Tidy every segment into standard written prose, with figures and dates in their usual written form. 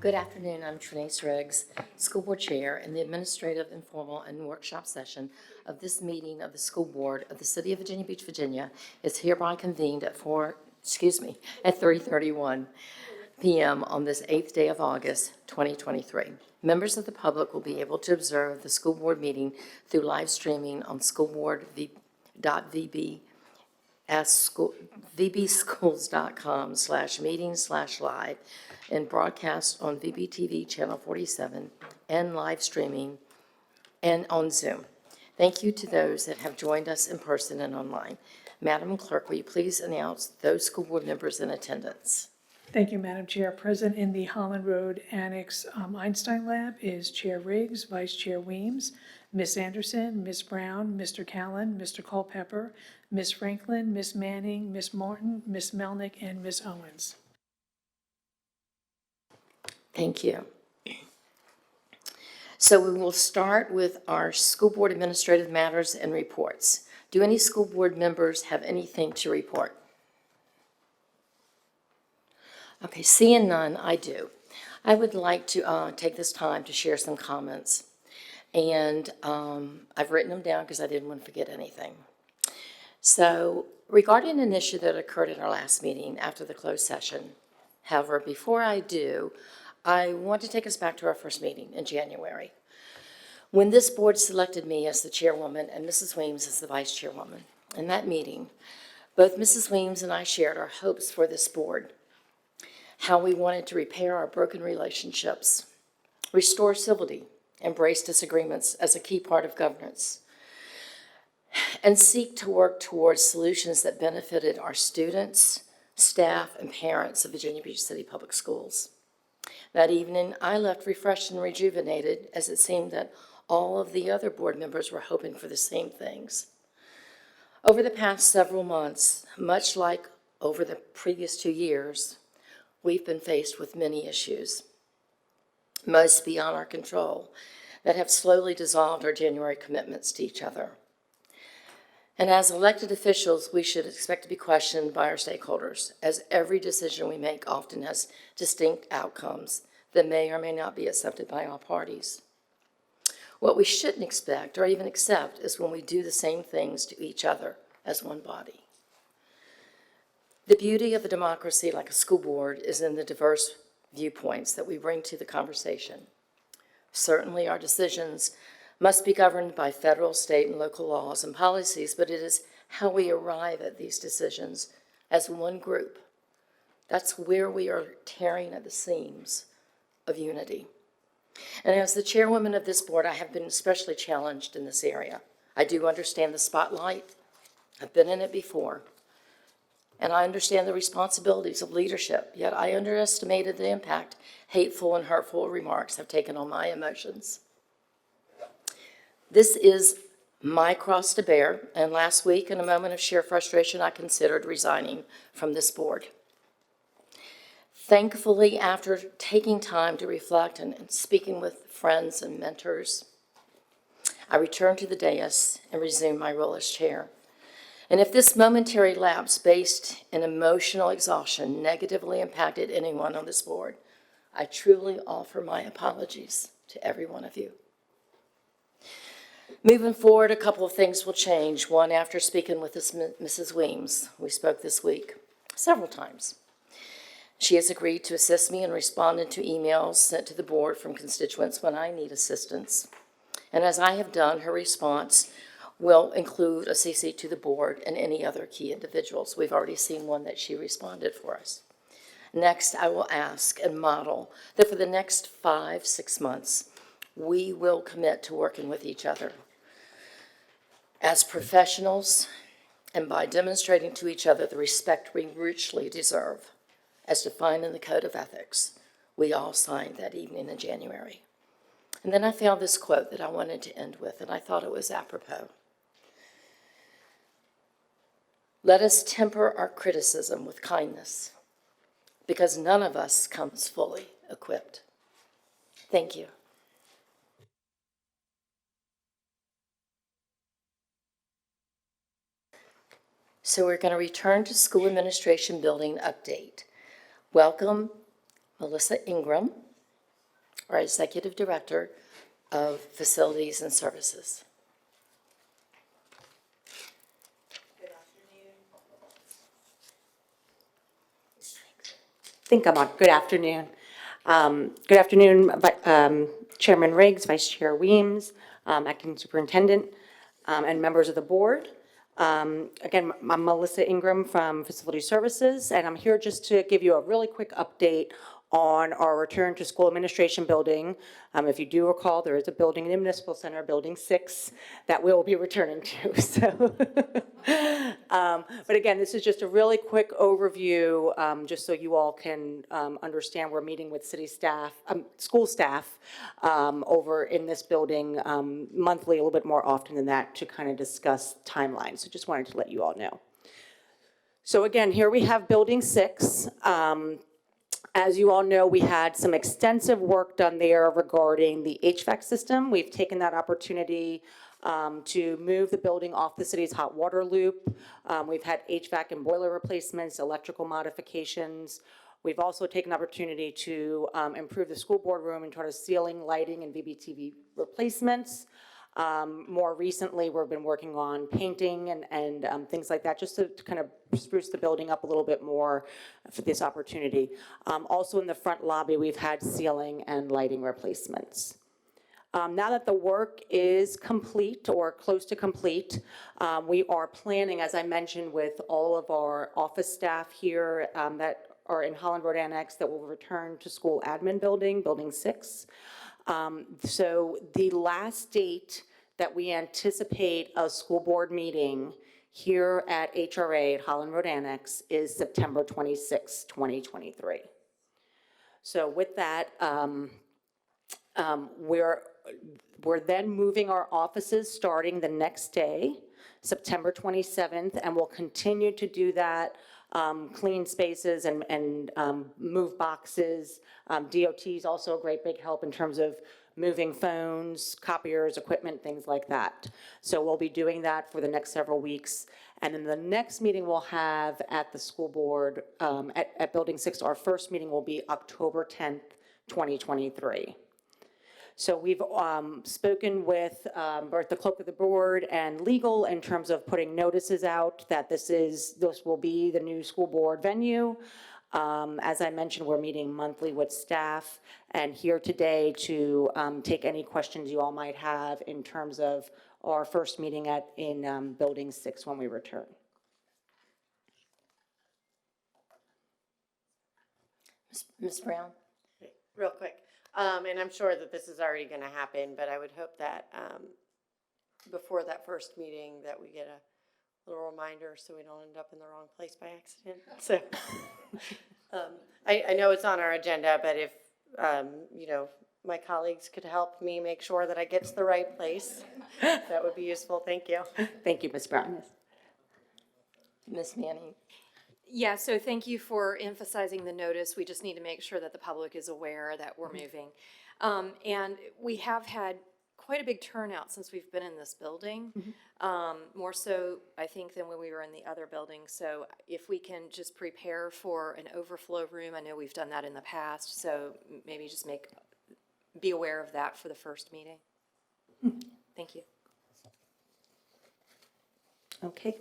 Good afternoon. I'm Trinace Riggs, School Board Chair, and the administrative, informal, and workshop session of this meeting of the School Board of the City of Virginia Beach, Virginia is hereby convened at 3:31 p.m. on this 8th day of August, 2023. Members of the public will be able to observe the school board meeting through live streaming on vbschools.com/meeting/live and broadcast on VBTV Channel 47 and live streaming and on Zoom. Thank you to those that have joined us in person and online. Madam Clerk, will you please announce those school board members in attendance? Thank you, Madam Chair. Present in the Holland Road Annex Einstein Lab is Chair Riggs, Vice Chair Weems, Ms. Anderson, Ms. Brown, Mr. Callen, Mr. Culpepper, Ms. Franklin, Ms. Manning, Ms. Martin, Ms. Melnick, and Ms. Owens. Thank you. So we will start with our school board administrative matters and reports. Do any school board members have anything to report? Okay, seeing none, I do. I would like to take this time to share some comments. And I've written them down because I didn't want to forget anything. So regarding an issue that occurred at our last meeting after the closed session, however, before I do, I want to take us back to our first meeting in January, when this board selected me as the chairwoman and Mrs. Weems as the vice chairwoman. In that meeting, both Mrs. Weems and I shared our hopes for this board, how we wanted to repair our broken relationships, restore civility, embrace disagreements as a key part of governance, and seek to work towards solutions that benefited our students, staff, and parents of Virginia Beach City Public Schools. That evening, I left refreshed and rejuvenated, as it seemed that all of the other board members were hoping for the same things. Over the past several months, much like over the previous 2 years, we've been faced with many issues, most beyond our control, that have slowly dissolved our January commitments to each other. And as elected officials, we should expect to be questioned by our stakeholders, as every decision we make often has distinct outcomes that may or may not be accepted by all parties. What we shouldn't expect or even accept is when we do the same things to each other as one body. The beauty of a democracy like a school board is in the diverse viewpoints that we bring to the conversation. Certainly, our decisions must be governed by federal, state, and local laws and policies, but it is how we arrive at these decisions as one group. That's where we are tearing at the seams of unity. And as the chairwoman of this board, I have been especially challenged in this area. I do understand the spotlight. I've been in it before. And I understand the responsibilities of leadership, yet I underestimated the impact hateful and hurtful remarks have taken on my emotions. This is my cross to bear, and last week, in a moment of sheer frustration, I considered resigning from this board. Thankfully, after taking time to reflect and speaking with friends and mentors, I returned to the dais and resumed my role as chair. And if this momentary lapse based in emotional exhaustion negatively impacted anyone on this board, I truly offer my apologies to every one of you. Moving forward, a couple of things will change. One, after speaking with Mrs. Weems, we spoke this week several times. She has agreed to assist me in responding to emails sent to the board from constituents when I need assistance. And as I have done, her response will include a CC to the board and any other key individuals. We've already seen one that she responded for us. Next, I will ask and model that for the next 5-6 months, we will commit to working with each other as professionals and by demonstrating to each other the respect we richly deserve, as defined in the Code of Ethics we all signed that evening in January. And then I found this quote that I wanted to end with, and I thought it was apropos. Let us temper our criticism with kindness, because none of us comes fully equipped. Thank you. So we're going to return to school administration building update. Welcome, Melissa Ingram, our Executive Director of Facilities and Services. I think I'm on. Good afternoon. Good afternoon, Chairman Riggs, Vice Chair Weems, Acting Superintendent, and members of the board. Again, I'm Melissa Ingram from Facility Services, and I'm here just to give you a really quick update on our return to school administration building. If you do recall, there is a building in the Municipal Center, Building 6, that we'll be returning to. So, but again, this is just a really quick overview, just so you all can understand. We're meeting with city staff, school staff over in this building monthly, a little bit more often than that, to kind of discuss timelines. So just wanted to let you all know. So again, here we have Building 6. As you all know, we had some extensive work done there regarding the HVAC system. We've taken that opportunity to move the building off the city's hot water loop. We've had HVAC and boiler replacements, electrical modifications. We've also taken opportunity to improve the school board room and try to ceiling, lighting, and VBTV replacements. More recently, we've been working on painting and things like that, just to kind of spruce the building up a little bit more for this opportunity. Also in the front lobby, we've had ceiling and lighting replacements. Now that the work is complete or close to complete, we are planning, as I mentioned, with all of our office staff here that are in Holland Road Annex, that will return to school admin building, Building 6. So the last date that we anticipate a school board meeting here at HRA at Holland Road Annex is September 26, 2023. So with that, we're then moving our offices starting the next day, September 27th, and we'll continue to do that, clean spaces and move boxes. DOT is also a great big help in terms of moving phones, copiers, equipment, things like that. So we'll be doing that for the next several weeks. And then the next meeting we'll have at the school board at Building 6, our first meeting will be October 10th, 2023. So we've spoken with both the clerk of the board and legal in terms of putting notices out that this will be the new school board venue. As I mentioned, we're meeting monthly with staff and here today to take any questions you all might have in terms of our first meeting in Building 6 when we return. Ms. Brown? Real quick, and I'm sure that this is already going to happen, but I would hope that before that first meeting that we get a little reminder so we don't end up in the wrong place by accident. So I know it's on our agenda, but if, you know, my colleagues could help me make sure that I get to the right place, that would be useful. Thank you. Thank you, Ms. Brown. Ms. Manning? Yeah, so thank you for emphasizing the notice. We just need to make sure that the public is aware that we're moving. And we have had quite a big turnout since we've been in this building, more so, I think, than when we were in the other building. So if we can just prepare for an overflow room, I know we've done that in the past, so maybe just be aware of that for the first meeting. Thank you. Okay.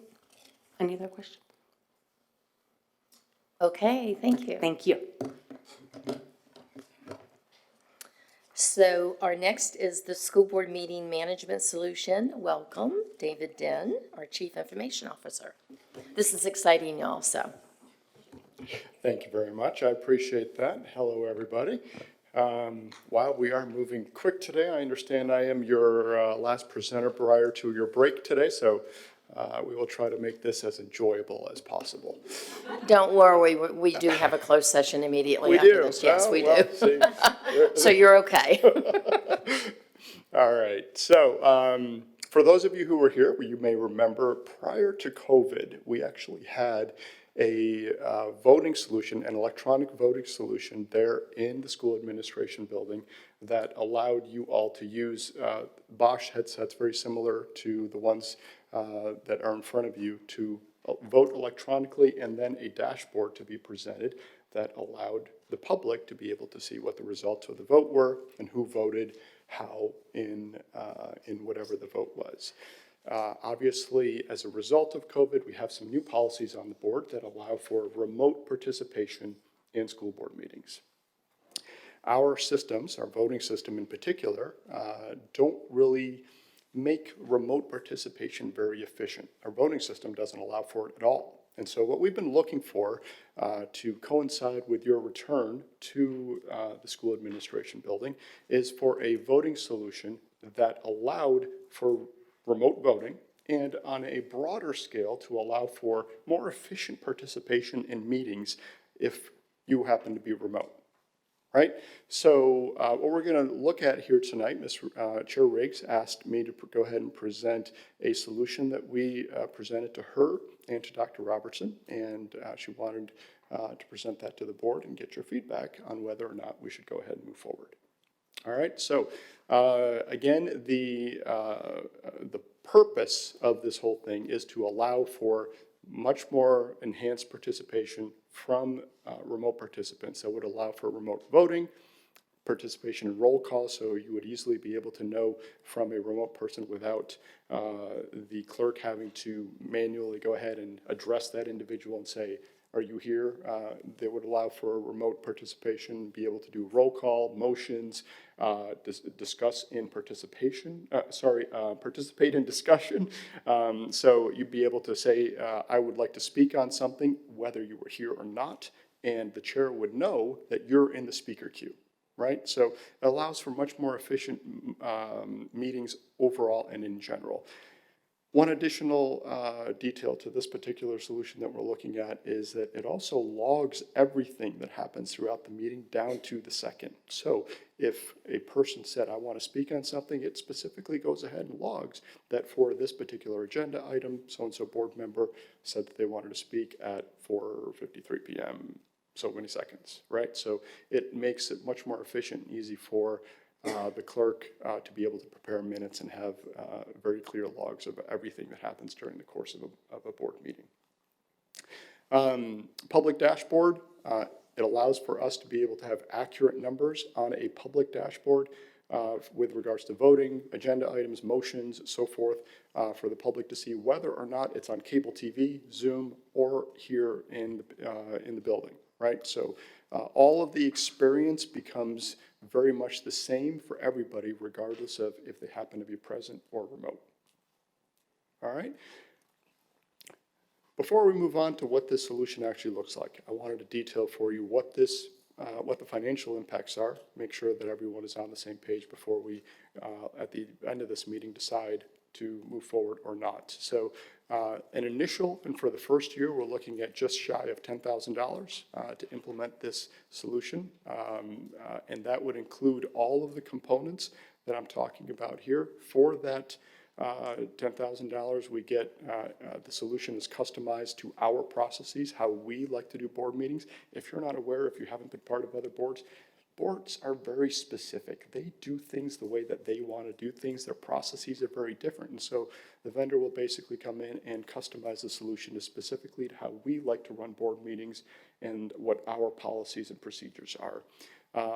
Any other questions? Okay, thank you. Thank you. So our next is the School Board Meeting Management Solution. Welcome, David Den, our Chief Information Officer. This is exciting also. Thank you very much. I appreciate that. Hello, everybody. While we are moving quick today, I understand I am your last presenter prior to your break today, so we will try to make this as enjoyable as possible. Don't worry, we do have a closed session immediately after this. Yes, we well, do. see, So you're okay. all right. So for those of you who were here, you may remember prior to COVID, we actually had a voting solution, an electronic voting solution there in the school administration building that allowed you all to use Bosch headsets very similar to the ones that are in front of you to vote electronically, and then a dashboard to be presented that allowed the public to be able to see what the results of the vote were and who voted how in whatever the vote was. Obviously, as a result of COVID, we have some new policies on the board that allow for remote participation in school board meetings. Our systems, our voting system in particular, don't really make remote participation very efficient. Our voting system doesn't allow for it at all. And so what we've been looking for to coincide with your return to the school administration building is for a voting solution that allowed for remote voting and on a broader scale to allow for more efficient participation in meetings if you happen to be remote. Right? So what we're going to look at here tonight, Chair Riggs asked me to go ahead and present a solution that we presented to her and to Dr. Robertson, and she wanted to present that to the board and get your feedback on whether or not we should go ahead and move forward. All right, so again, the purpose of this whole thing is to allow for much more enhanced participation from remote participants. That would allow for remote voting, participation in roll call, so you would easily be able to know from a remote person without the clerk having to manually go ahead and address that individual and say, are you here? They would allow for remote participation, be able to do roll call, motions, discuss in participation, participate in discussion. So you'd be able to say, I would like to speak on something, whether you were here or not, and the chair would know that you're in the speaker queue, right? So it allows for much more efficient meetings overall and in general. One additional detail to this particular solution that we're looking at is that it also logs everything that happens throughout the meeting down to the second. So if a person said, I want to speak on something, it specifically goes ahead and logs that for this particular agenda item, so-and-so board member said that they wanted to speak at 4:53 p.m., so many seconds, right? So it makes it much more efficient and easy for the clerk to be able to prepare minutes and have very clear logs of everything that happens during the course of a board meeting. Public dashboard, it allows for us to be able to have accurate numbers on a public dashboard with regards to voting, agenda items, motions, so forth, for the public to see whether or not it's on cable TV, Zoom, or here in the building, right? So all of the experience becomes very much the same for everybody, regardless of if they happen to be present or remote. All right? Before we move on to what this solution actually looks like, I wanted to detail for you what the financial impacts are, make sure that everyone is on the same page before we, at the end of this meeting, decide to move forward or not. So an initial, and for the first year, we're looking at just shy of $10,000 to implement this solution. And that would include all of the components that I'm talking about here. For that $10,000, we get, the solution is customized to our processes, how we like to do board meetings. If you're not aware, if you haven't been part of other boards, boards are very specific. They do things the way that they want to do things. Their processes are very different. And so the vendor will basically come in and customize the solution to specifically to how we like to run board meetings and what our policies and procedures are.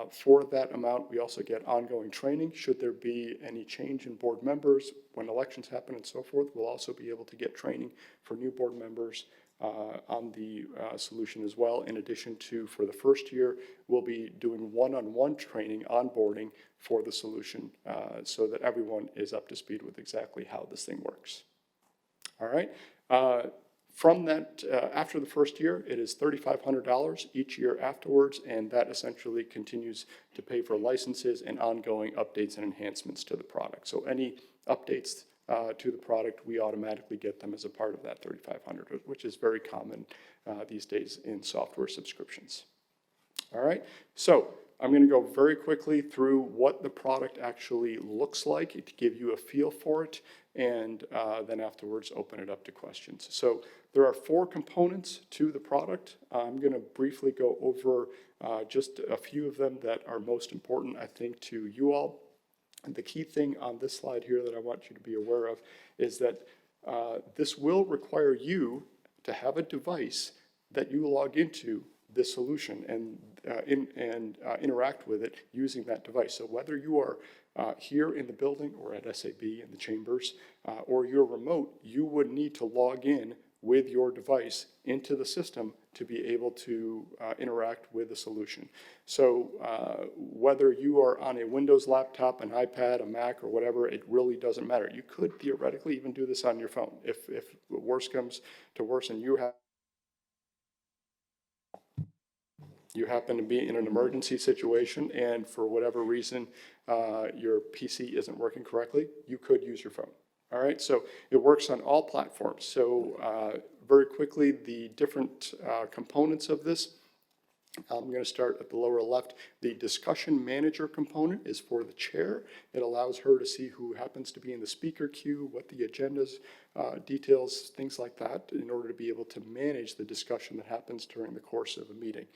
For that amount, we also get ongoing training. Should there be any change in board members, when elections happen and so forth, we'll also be able to get training for new board members on the solution as well. In addition to, for the first year, we'll be doing one-on-one training, onboarding for the solution so that everyone is up to speed with exactly how this thing works. All right. From that, after the first year, it is $3,500 each year afterwards, and that essentially continues to pay for licenses and ongoing updates and enhancements to the product. So any updates to the product, we automatically get them as a part of that $3,500, which is very common these days in software subscriptions. All right, so I'm going to go very quickly through what the product actually looks like to give you a feel for it, and then afterwards open it up to questions. So there are 4 components to the product. I'm going to briefly go over just a few of them that are most important, I think, to you all. And the key thing on this slide here that I want you to be aware of is that this will require you to have a device that you log into this solution and, interact with it using that device. So whether you are here in the building or at SAB in the chambers, or you're remote, you would need to log in with your device into the system to be able to interact with the solution. So whether you are on a Windows laptop, an iPad, a Mac, or whatever, it really doesn't matter. You could theoretically even do this on your phone. If worse comes to worse and you happen to be in an emergency situation and for whatever reason your PC isn't working correctly, you could use your phone. All right, so it works on all platforms. So very quickly, the different components of this. I'm going to start at the lower left. The discussion manager component is for the chair. It allows her to see who happens to be in the speaker queue, what the agendas, details, things like that, in order to be able to manage the discussion that happens during the course of a meeting.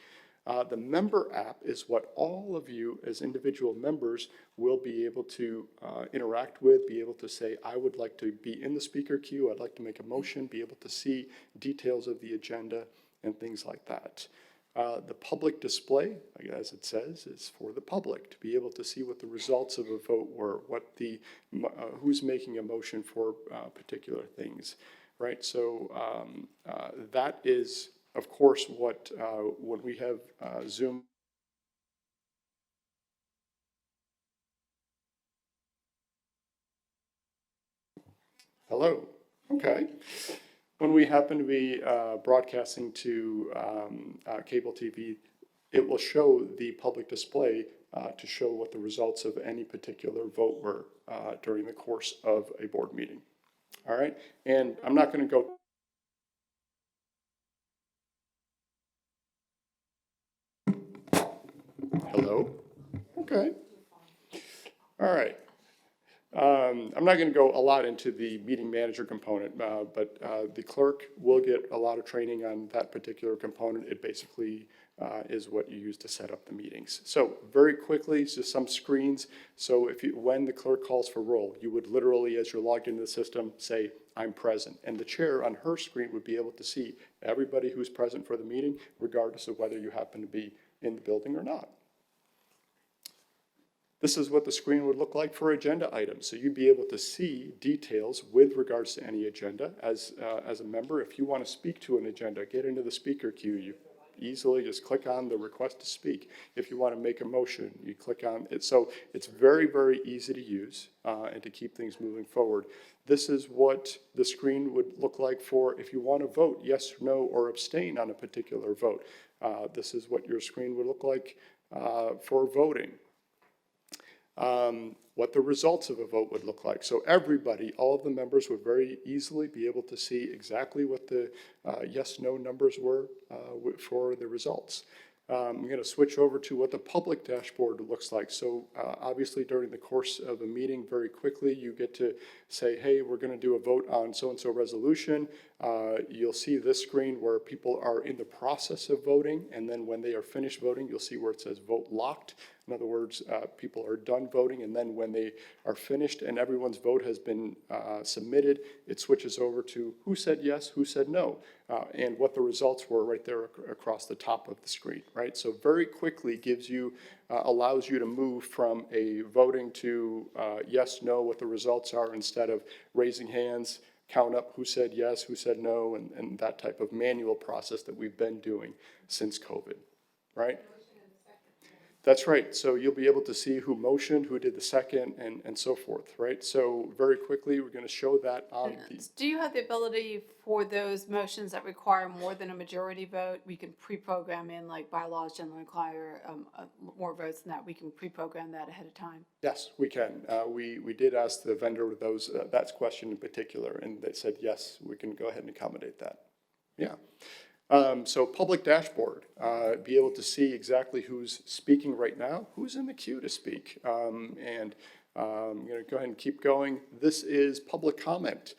The member app is what all of you as individual members will be able to interact with, be able to say, I would like to be in the speaker queue, I'd like to make a motion, be able to see details of the agenda and things like that. The public display, as it says, is for the public to be able to see what the results of a vote were, what the who's making a motion for particular things, right? So that is, of course, what when we have Zoom. Hello. Okay. When we happen to be broadcasting to cable TV, it will show the public display to show what the results of any particular vote were during the course of a board meeting. All right, and I'm not going to go. Hello? Okay. All right. I'm not going to go a lot into the meeting manager component, but the clerk will get a lot of training on that particular component. It basically is what you use to set up the meetings. So very quickly, just some screens. So when the clerk calls for roll, you would literally, as you're logged into the system, say, I'm present. And the chair on her screen would be able to see everybody who's present for the meeting, regardless of whether you happen to be in the building or not. This is what the screen would look like for agenda items. So you'd be able to see details with regards to any agenda. As a member, if you want to speak to an agenda, get into the speaker queue. You easily just click on the request to speak. If you want to make a motion, you click on it. So it's very, very easy to use and to keep things moving forward. This is what the screen would look like for if you want to vote yes, no, or abstain on a particular vote. This is what your screen would look like for voting. What the results of a vote would look like. So everybody, all of the members would very easily be able to see exactly what the yes, no numbers were for the results. I'm going to switch over to what the public dashboard looks like. So obviously during the course of a meeting, very quickly, you get to say, hey, we're going to do a vote on so-and-so resolution. You'll see this screen where people are in the process of voting, and then when they are finished voting, you'll see where it says vote locked. In other words, people are done voting, and then when they are finished and everyone's vote has been submitted, it switches over to who said yes, who said no, and what the results were right there across the top of the screen, right? So very quickly gives you, allows you to move from a voting to yes, no, what the results are, instead of raising hands, count up who said yes, who said no, and that type of manual process that we've been doing since COVID, right? That's right. So you'll be able to see who motioned, who did the second, and so forth, right? So very quickly, we're going to show that on the. Do you have the ability for those motions that require more than a majority vote? We can pre-program in, like bylaws generally require more votes than that. We can pre-program that ahead of time. Yes, we can. We did ask the vendor those that question in particular, and they said yes, we can go ahead and accommodate that. Yeah. So public dashboard, be able to see exactly who's speaking right now, who's in the queue to speak. And I'm going to go ahead and keep going. This is public comment.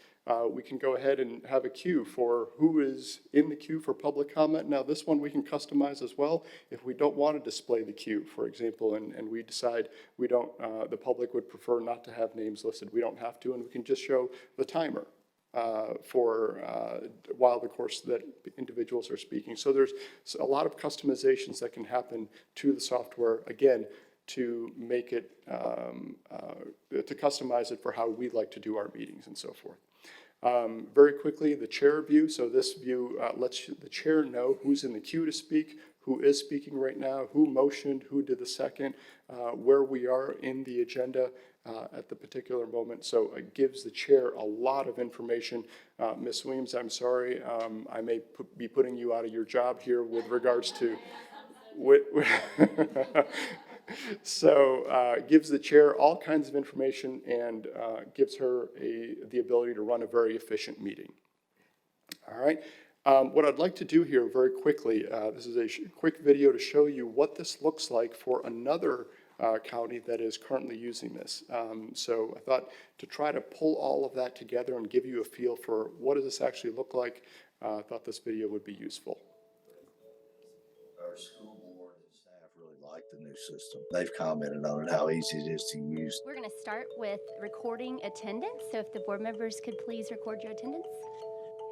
We can go ahead and have a queue for who is in the queue for public comment. Now this one we can customize as well. If we don't want to display the queue, for example, and we decide we don't, the public would prefer not to have names listed, we don't have to, and we can just show the timer. while the course that individuals are speaking. So there's a lot of customizations that can happen to the software, again, to make it, to customize it for how we like to do our meetings and so forth. Very quickly, the chair view. So this view lets the chair know who's in the queue to speak, who is speaking right now, who motioned, who did the second, where we are in the agenda at the particular moment. So it gives the chair a lot of information. Ms. Weems, I'm sorry, I may be putting you out of your job here with regards to So gives the chair all kinds of information and gives her the ability to run a very efficient meeting. All right. What I'd like to do here very quickly, this is a quick video to show you what this looks like for another county that is currently using this. So I thought to try to pull all of that together and give you a feel for what does this actually look like, I thought this video would be useful. Our school board and staff really like the new system. They've commented on it, how easy it is to use. We're going to start with recording attendance. So if the board members could please record your attendance.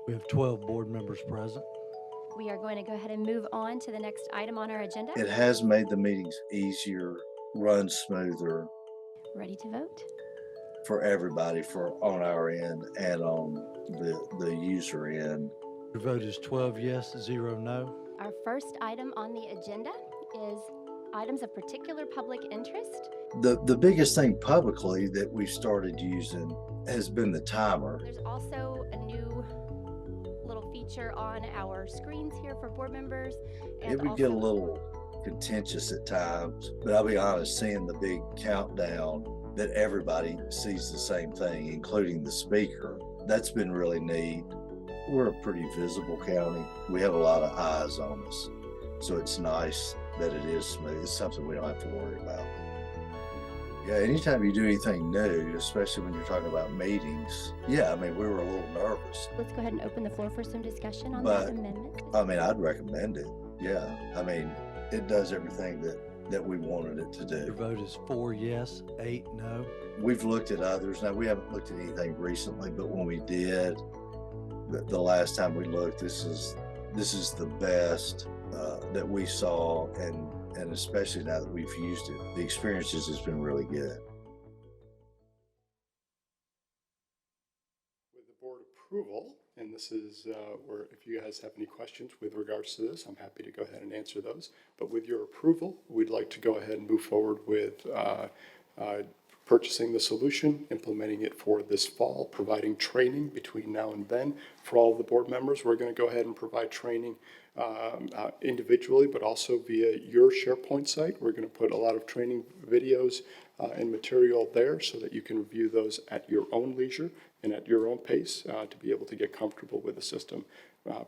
We have 12 board members present. We are going to go ahead and move on to the next item on our agenda. It has made the meetings easier, run smoother Ready to vote? for everybody, for on our end and on the user end. Your vote is 12 yes, 0 no. Our first item on the agenda is items of particular public interest. The biggest thing publicly that we've started using has been the timer. There's also a new little feature on our screens here for board members. And It would get a also- little contentious at times, but I'll be honest, seeing the big countdown that everybody sees the same thing, including the speaker, that's been really neat. We're a pretty visible county. We have a lot of eyes on us. So it's nice that it is smooth. It's something we don't have to worry about. Yeah, anytime you do anything new, especially when you're talking about meetings, yeah, I mean, we were a little nervous. Let's go ahead and open the floor for some discussion on But- that amendment. I mean, I'd recommend it. Yeah, I mean, it does everything that we wanted it to Your do. vote is 4 yes, 8 no. We've looked at others. Now, we haven't looked at anything recently, but when we did, the last time we looked, this is the best that we saw, and especially now that we've used it, the experiences has been really good. With the board approval, and this is where if you guys have any questions with regards to this, I'm happy to go ahead and answer those. But with your approval, we'd like to go ahead and move forward with purchasing the solution, implementing it for this fall, providing training between now and then for all of the board members. We're going to go ahead and provide training individually, but also via your SharePoint site. We're going to put a lot of training videos and material there so that you can review those at your own leisure and at your own pace to be able to get comfortable with the system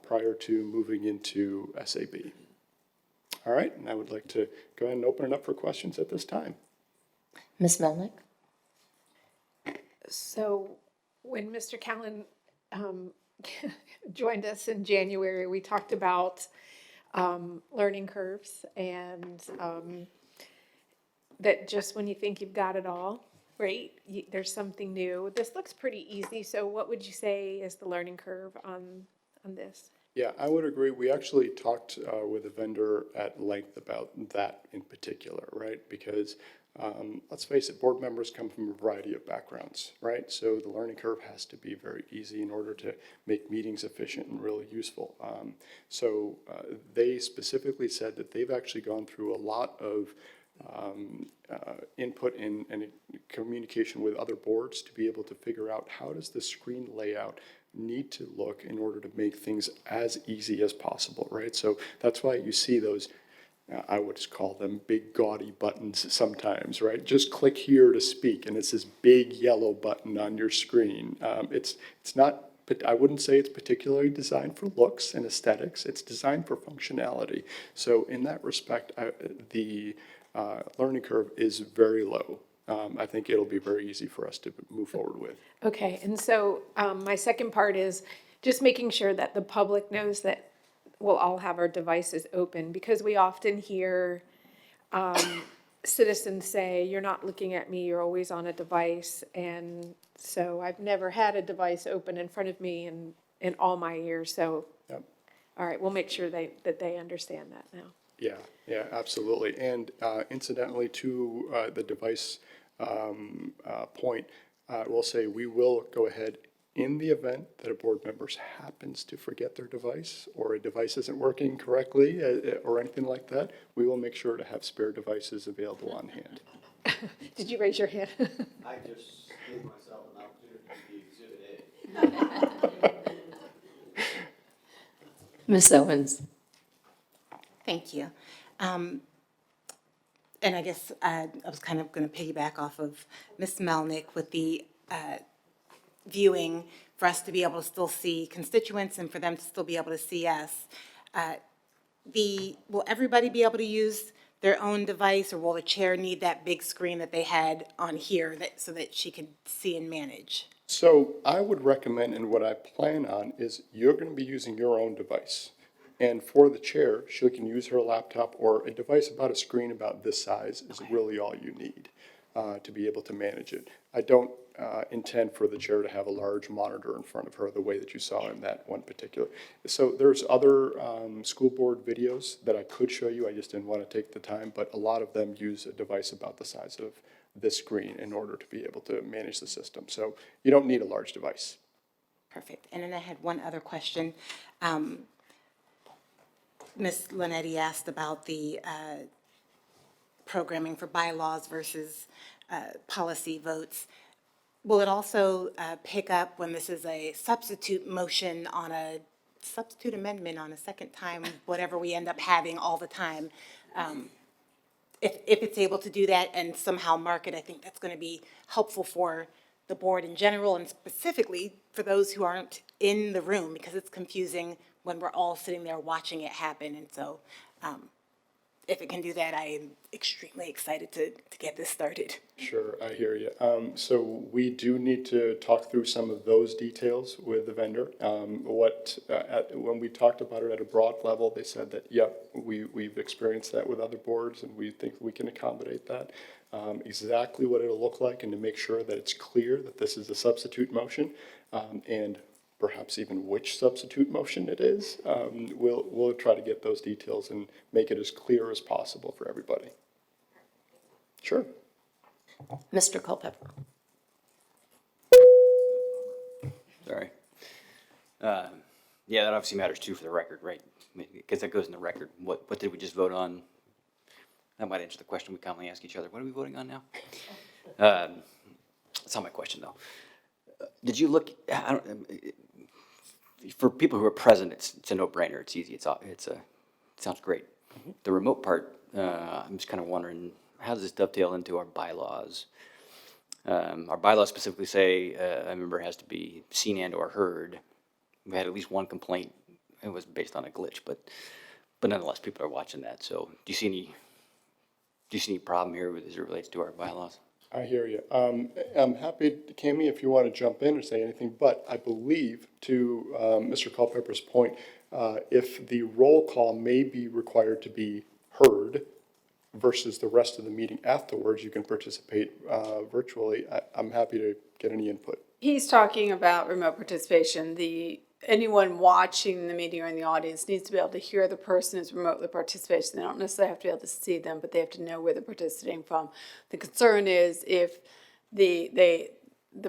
prior to moving into SAB. All right, and I would like to go ahead and open it up for questions at this time. Ms. Melnick? So when Mr. Callen joined us in January, we talked about learning curves and that just when you think you've got it all, right, there's something new. This looks pretty easy. So what would you say is the learning curve on this? Yeah, I would agree. We actually talked with a vendor at length about that in particular, right? Because let's face it, board members come from a variety of backgrounds, right? So the learning curve has to be very easy in order to make meetings efficient and really useful. So they specifically said that they've actually gone through a lot of input and communication with other boards to be able to figure out how does the screen layout need to look in order to make things as easy as possible, right? So that's why you see those, I would just call them big gaudy buttons sometimes, right? Just click here to speak, and it's this big yellow button on your screen. It's not, but I wouldn't say it's particularly designed for looks and aesthetics. It's designed for functionality. So in that respect, the learning curve is very low. I think it'll be very easy for us to move forward with. Okay, and so my second part is just making sure that the public knows that we'll all have our devices open, because we often hear citizens say, you're not looking at me, you're always on a device. And So I've never had a device open in front of me in all my years, so, Yep. all right, we'll make sure that they understand that now. Yeah, absolutely. And incidentally to the device point, we'll say we will go ahead in the event that a board member happens to forget their device or a device isn't working correctly or anything like that, we will make sure to have spare devices available on hand. Did you raise your hand? I just gave myself an opportunity to be Exhibit A. Ms. Owens? Thank you. And I guess I was kind of going to piggyback off of Ms. Melnick with the viewing, for us to be able to still see constituents and for them to still be able to see us. Will everybody be able to use their own device, or will the chair need that big screen that they had on here so that she could see and manage? So I would recommend, and what I plan on, is you're going to be using your own device. And for the chair, she can use her laptop or a device about a screen about this size is really all you need to be able to manage it. I don't intend for the chair to have a large monitor in front of her the way that you saw in that one particular. So there's other school board videos that I could show you. I just didn't want to take the time, but a lot of them use a device about the size of this screen in order to be able to manage the system. So you don't need a large device. Perfect. And then I had one other question. Ms. Linetti asked about the programming for bylaws versus policy votes. Will it also pick up when this is a substitute motion on a substitute amendment on a second time, whatever we end up having all the time? If it's able to do that and somehow mark it, I think that's going to be helpful for the board in general and specifically for those who aren't in the room, because it's confusing when we're all sitting there watching it happen. And so if it can do that, I am extremely excited to get this started. Sure, I hear you. So we do need to talk through some of those details with the vendor. When we talked about it at a broad level, they said that, yep, we've experienced that with other boards and we think we can accommodate that. Exactly what it'll look like and to make sure that it's clear that this is a substitute motion and perhaps even which substitute motion it is. We'll try to get those details and make it as clear as possible for everybody. Sure. Mr. Culpepper? Sorry. Yeah, that obviously matters too for the record, right? Because that goes in the record. What did we just vote on? That might answer the question we commonly ask each other. What are we voting on now? That's not my question, though. Did you look, for people who are present, it's a no-brainer. It's easy. It sounds great. The remote part, I'm just kind of wondering, how does this dovetail into our bylaws? Our bylaws specifically say a member has to be seen and or heard. We had at least one complaint. It was based on a glitch, but nonetheless, people are watching that. So do you see any problem here as it relates to our bylaws? I hear you. I'm happy, Cami, if you want to jump in or say anything, but I believe to Mr. Culpepper's point, if the roll call may be required to be heard versus the rest of the meeting afterwards, you can participate virtually. I'm happy to get any input. He's talking about remote participation. Anyone watching the meeting or in the audience needs to be able to hear the person who's remotely participating. They don't necessarily have to be able to see them, but they have to know where they're participating from. The concern is if the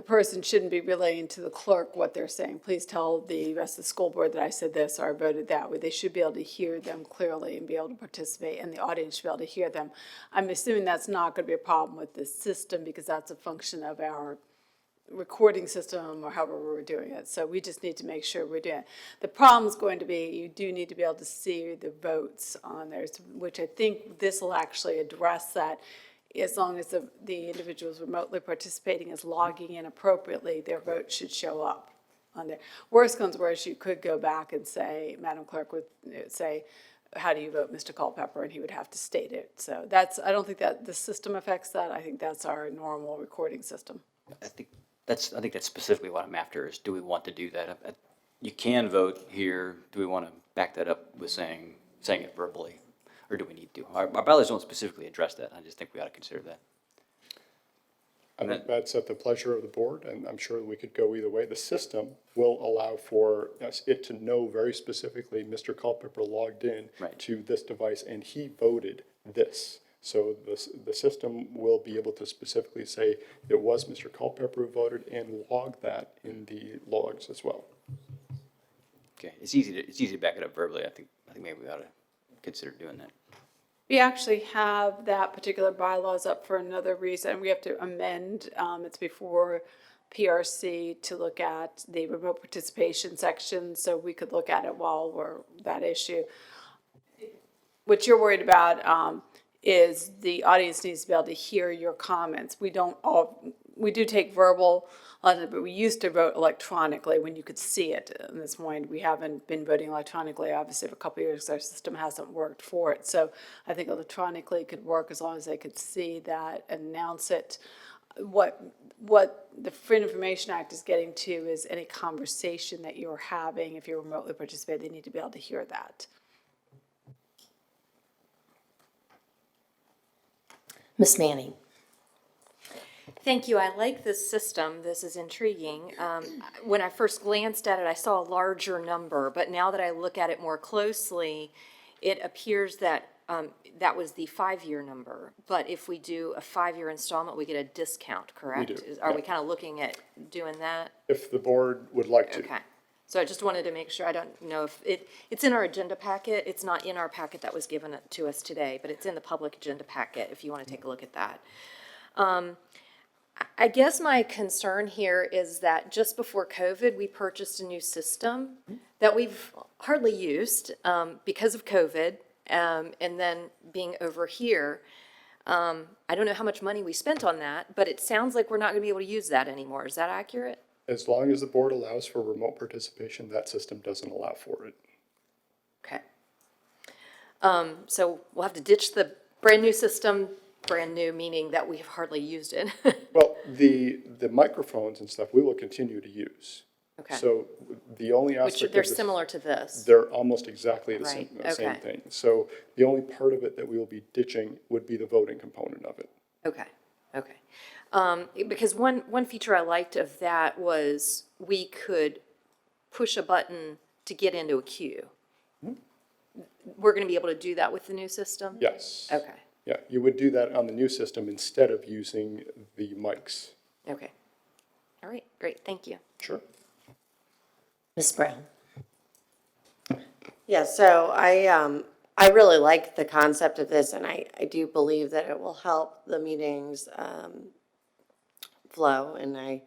person shouldn't be relaying to the clerk what they're saying. Please tell the rest of the school board that I said this or I voted that way. They should be able to hear them clearly and be able to participate, and the audience should be able to hear them. I'm assuming that's not going to be a problem with this system because that's a function of our recording system or however we're doing it. So we just need to make sure we're doing it. The problem's going to be you do need to be able to see the votes on there, which I think this will actually address that. As long as the individuals remotely participating is logging in appropriately, their vote should show up on there. Worst comes worst, you could go back and say, Madam Clerk would say, how do you vote, Mr. Culpepper? And he would have to state it. So I don't think that the system affects that. I think that's our normal recording system. I think that's specifically what I'm after is, do we want to do that? You can vote here. Do we want to back that up with saying it verbally? Or do we need to? Our bylaws don't specifically address that. I just think we ought to consider that. I think that's at the pleasure of the board, and I'm sure we could go either way. The system will allow for it to know very specifically, Mr. Culpepper logged in Right. to this device and he voted this. So the system will be able to specifically say it was Mr. Culpepper who voted and log that in the logs as well. Okay, it's easy to back it up verbally. I think maybe we ought to consider doing that. We actually have that particular bylaws up for another reason. We have to amend, it's before PRC to look at the remote participation section, so we could look at it while we're that issue. What you're worried about, is the audience needs to be able to hear your comments. We do take verbal, but we used to vote electronically when you could see it. At this point, we haven't been voting electronically, obviously, for a couple of years, our system hasn't worked for it. So I think electronically could work as long as they could see that, announce it. What the Freedom of Information Act is getting to is any conversation that you're having, if you're remotely participating, they need to be able to hear that. Ms. Manning? Thank you. I like this system. This is intriguing. When I first glanced at it, I saw a larger number, but now that I look at it more closely, it appears that that was the 5-year number. But if we do a 5-year installment, we get a discount, correct? do, Are we yeah. kind of looking at doing that? If the board would like to. Okay. So I just wanted to make sure, I don't know if it's in our agenda packet. It's not in our packet that was given to us today, but it's in the public agenda packet if you want to take a look at that. I guess my concern here is that just before COVID, we purchased a new system that we've hardly used because of COVID, and then being over here. I don't know how much money we spent on that, but it sounds like we're not going to be able to use that anymore. Is that accurate? As long as the board allows for remote participation, that system doesn't allow for it. Okay. So we'll have to ditch the brand new system, brand new meaning that we've hardly used it. Well, the microphones and stuff we will continue to use. Okay. So the only Which aspect they're of this, similar to this. they're almost exactly the Right, same okay. thing. So the only part of it that we will be ditching would be the voting component of it. Okay, okay. Because one feature I liked of that was we could push a button to get into a queue. We're going to be able to do that with the new system? Yes. Okay, Yeah, you would do that on the new system instead of using the mics. okay. All right, great, thank you. Sure. Ms. Brown? Yeah, so I really like the concept of this, and I do believe that it will help the meetings flow, and I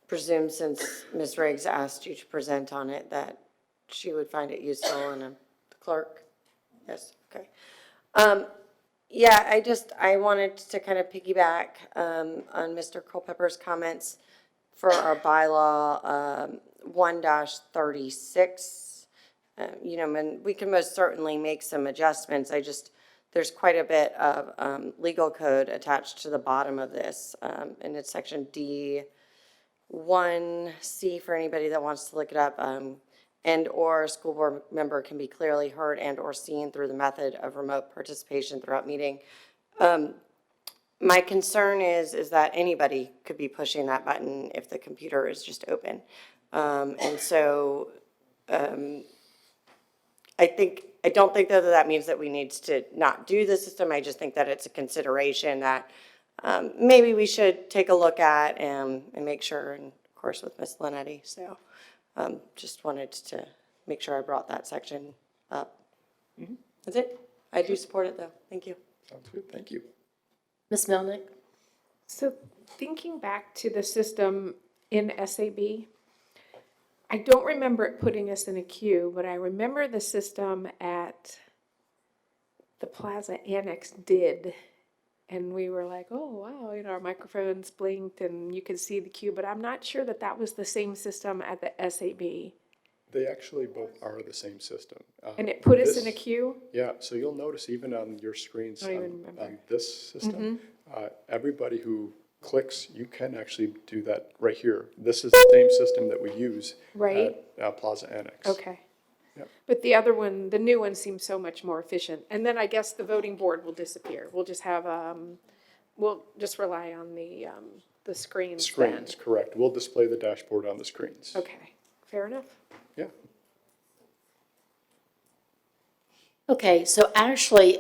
presume since Ms. Riggs asked you to present on it, that she would find it useful, and the clerk? Yes, okay. Yeah, I wanted to kind of piggyback on Mr. Culpepper's comments for our bylaw 1-36. You know, and we can most certainly make some adjustments. There's quite a bit of legal code attached to the bottom of this, and it's section D1C for anybody that wants to look it up. And/or a school board member can be clearly heard and/or seen through the method of remote participation throughout meeting. My concern is that anybody could be pushing that button if the computer is just open. And so I don't think though that means that we need to not do the system. I just think that it's a consideration that maybe we should take a look at and make sure, and of course with Ms. Linetti. So just wanted to make sure I brought that section up. That's it. I do support it though. Thank you. Sounds good, thank you. Ms. Melnick? So thinking back to the system in SAB, I don't remember it putting us in a queue, but I remember the system at the Plaza Annex did. And we were like, oh, wow, you know, our microphones blinked and you could see the queue, but I'm not sure that that was the same system at the SAB. They actually both are the same system. And it put us in a This- queue? Yeah, so you'll notice even on your screens I don't even on remember. this system, everybody who clicks, you can actually do that right here. This is the same system that we use Right. at Plaza Annex. Okay. Yep. But the other one, the new one seems so much more efficient. And then I guess the voting board will disappear. We'll just have, we'll just rely on the the screens then? Screens, correct. We'll display the dashboard on the screens. Okay, fair enough. Yeah. Okay, so actually,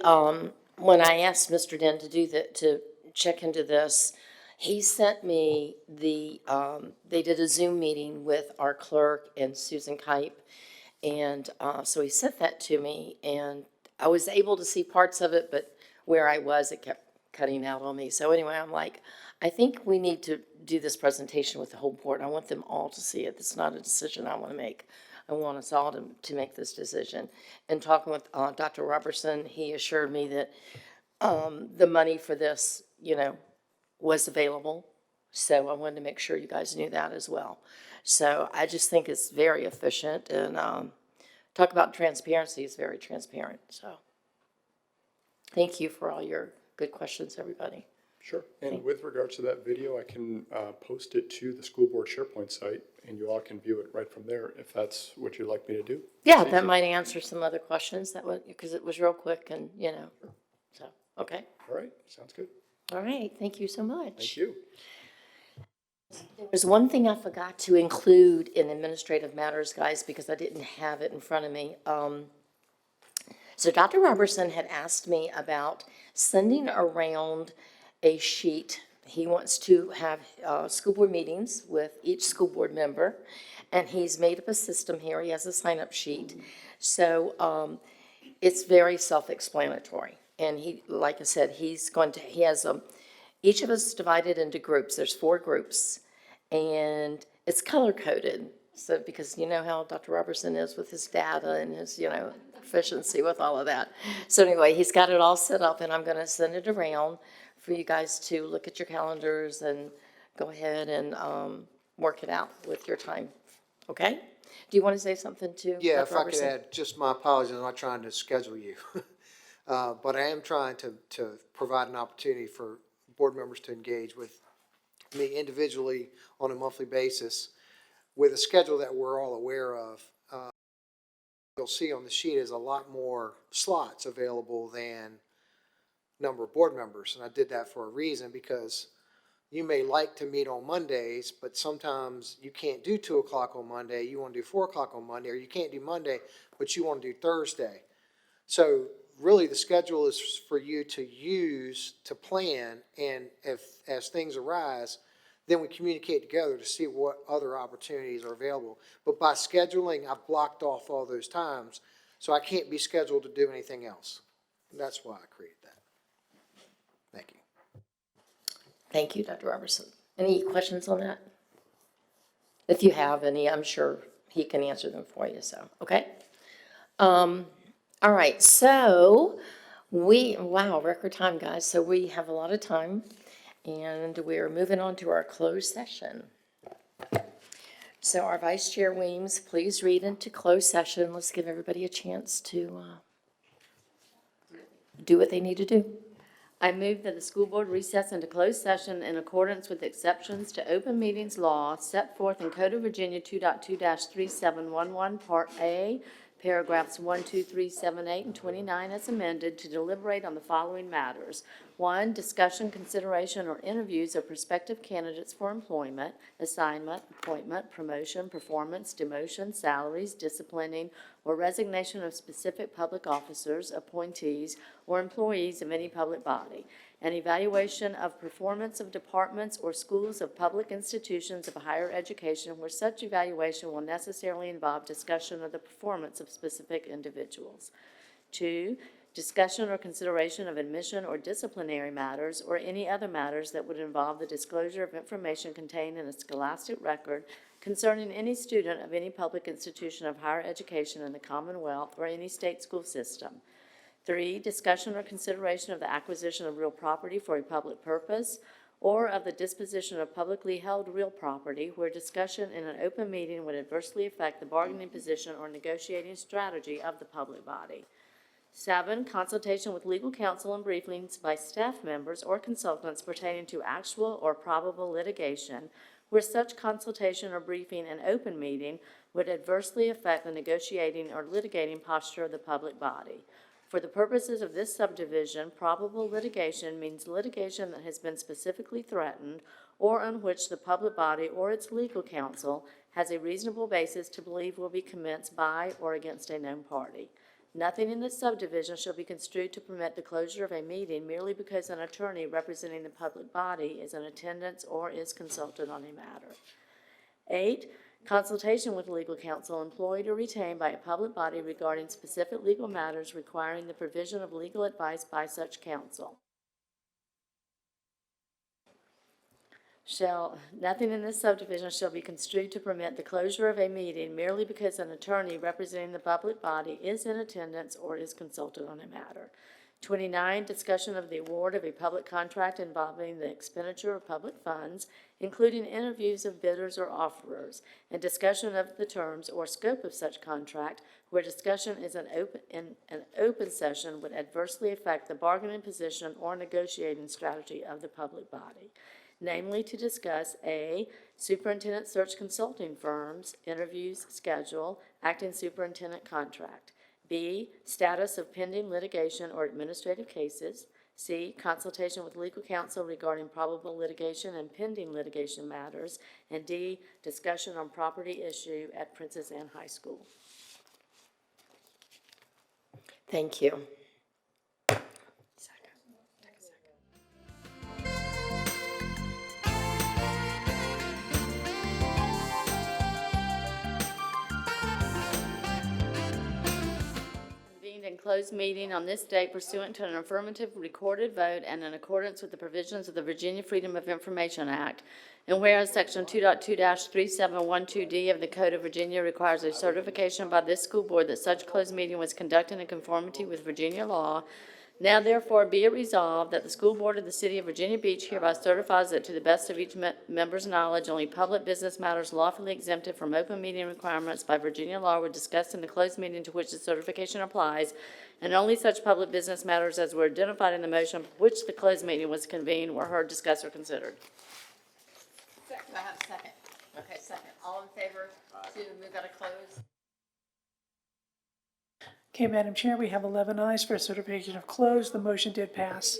when I asked Mr. Den to do that, to check into this, he sent me they did a Zoom meeting with our clerk and Susan Kipe. And so he sent that to me, and I was able to see parts of it, but where I was, it kept cutting out on me. So anyway, I'm like, I think we need to do this presentation with the whole board. I want them all to see it. It's not a decision I want to make. I want us all to make this decision. And talking with Dr. Robertson, he assured me that the money for this, was available. So I wanted to make sure you guys knew that as well. So I just think it's very efficient, and talk about transparency, it's very transparent. So thank you for all your good questions, everybody. Sure. And with regards to that video, I can post it to the school board SharePoint site, and you all can view it right from there if that's what you'd like me to do. Yeah, It's that easy. might answer some other questions that would, because it was real quick and, so, okay. All right, sounds good. All right, thank you so much. Thank you. There was one thing I forgot to include in administrative matters, guys, because I didn't have it in front of me. So Dr. Robertson had asked me about sending around a sheet. He wants to have school board meetings with each school board member, and he's made up a system here. He has a sign-up sheet. So it's very self-explanatory. And he, like I said, he has each of us divided into groups. There's 4 groups, and it's color-coded. So, because you know how Dr. Robertson is with his data and his, efficiency with all of that. So anyway, he's got it all set up, and I'm gonna send it around for you guys to look at your calendars and go ahead and work it out with your time, okay? Do you want to say something to Yeah, Dr. if I could Robertson? add, just my apologies, I'm not trying to schedule you. But I am trying to provide an opportunity for board members to engage with me individually on a monthly basis with a schedule that we're all aware of. You'll see on the sheet is a lot more slots available than number of board members. And I did that for a reason, because you may like to meet on Mondays, but sometimes you can't do 2 o'clock on Monday. You want to do 4 o'clock on Monday, or you can't do Monday, but you want to do Thursday. So really the schedule is for you to use to plan, and as things arise, then we communicate together to see what other opportunities are available. But by scheduling, I've blocked off all those times, so I can't be scheduled to do anything else. That's why I created that. Thank you. Thank you, Dr. Robertson. Any questions on that? If you have any, I'm sure he can answer them for you, so, okay? All right, so wow, record time, guys. So we have a lot of time, and we're moving on to our closed session. So our Vice Chair Weems, please read into closed session. Let's give everybody a chance to do what they need to do. I move that the school board recess into closed session in accordance with exceptions to open meetings law set forth in Code of Virginia 2.2-3711, Part A, paragraphs 1, 2, 3, 7, 8, and 29 as amended, to deliberate on the following matters. 1, discussion, consideration, or interviews of prospective candidates for employment, assignment, appointment, promotion, performance, demotion, salaries, disciplining, or resignation of specific public officers, appointees, or employees of any public body. An evaluation of performance of departments or schools of public institutions of higher education where such evaluation will necessarily involve discussion of the performance of specific individuals. 2, discussion or consideration of admission or disciplinary matters or any other matters that would involve the disclosure of information contained in a scholastic record concerning any student of any public institution of higher education in the Commonwealth or any state school system. 3, discussion or consideration of the acquisition of real property for a public purpose or of the disposition of publicly held real property where discussion in an open meeting would adversely affect the bargaining position or negotiating strategy of the public body. 7, consultation with legal counsel and briefings by staff members or consultants pertaining to actual or probable litigation where such consultation or briefing in open meeting would adversely affect the negotiating or litigating posture of the public body. For the purposes of this subdivision, probable litigation means litigation that has been specifically threatened or on which the public body or its legal counsel has a reasonable basis to believe will be commenced by or against a known party. Nothing in this subdivision shall be construed to permit the closure of a meeting merely because an attorney representing the public body is in attendance or is consulted on a matter. 8, consultation with legal counsel employed or retained by a public body regarding specific legal matters requiring the provision of legal advice by such counsel. Nothing in this subdivision shall be construed to permit the closure of a meeting merely because an attorney representing the public body is in attendance or is consulted on a matter. 29, discussion of the award of a public contract involving the expenditure of public funds, including interviews of bidders or offerers, and discussion of the terms or scope of such contract, where discussion is in an open session would adversely affect the bargaining position or negotiating strategy of the public body. Namely, to discuss A, superintendent search consulting firms, interviews, schedule, acting superintendent contract. B, status of pending litigation or administrative cases. C, consultation with legal counsel regarding probable litigation and pending litigation matters. And D, discussion on property issue at Princess Anne High School. Thank you. Convened in closed meeting on this date pursuant to an affirmative recorded vote and in accordance with the provisions of the Virginia Freedom of Information Act. And whereas Section 2.2-3712D of the Code of Virginia requires a certification by this school board that such closed meeting was conducted in conformity with Virginia law, now therefore be it resolved that the school board of the city of Virginia Beach hereby certifies that to the best of each member's knowledge, only public business matters lawfully exempted from open meeting requirements by Virginia law were discussed in the closed meeting to which the certification applies, and only such public business matters as were identified in the motion for which the closed meeting was convened were heard, discussed, or considered. Do I have a second? Okay, second. All in favor to move out of close? Okay, Madam Chair, we have 11 ayes for certification of closed. The motion did pass.